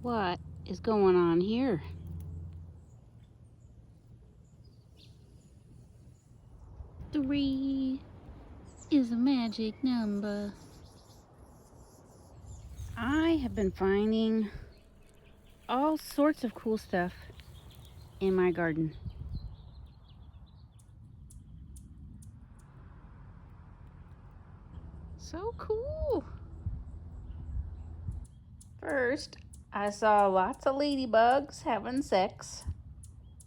What is going on here? Three is a magic number. I have been finding all sorts of cool stuff in my garden. So cool. First, I saw lots of ladybugs having sex.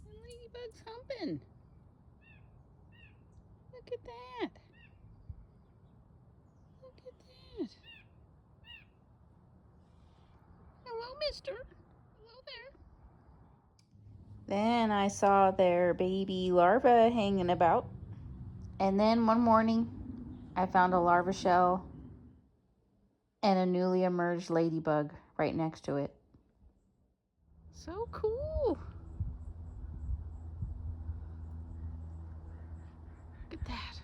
And ladybugs humping. Look at that. Look at that. Hello, mister. Hello there. Then I saw their baby larvae hanging about. And then one morning, I found a larva shell and a newly emerged ladybug right next to it. So cool. Look at that.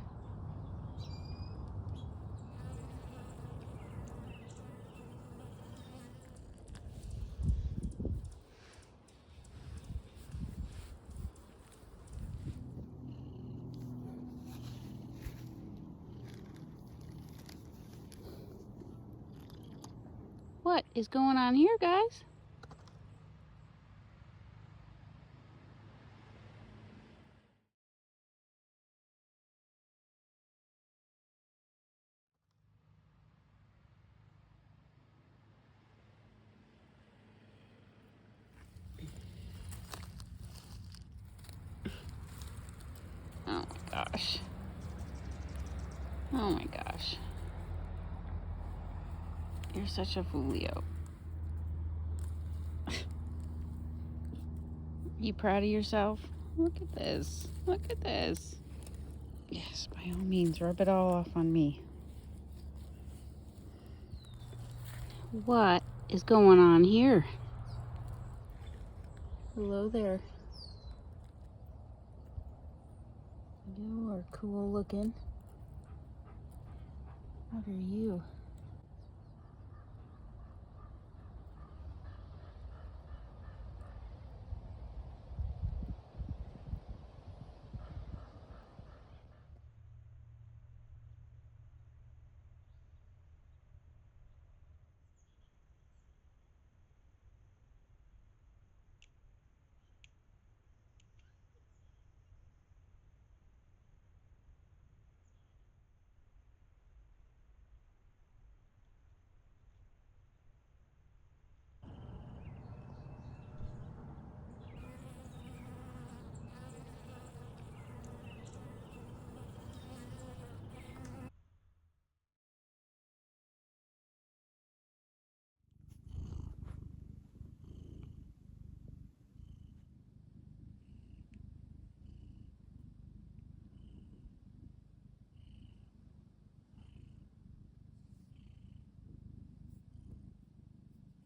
What is going on here, guys? Oh my gosh. Oh my gosh. You're such a foolio. You proud of yourself? Look at this. Look at this. Yes, by all means, rub it all off on me. What is going on here? Hello there. You are cool looking. What are you?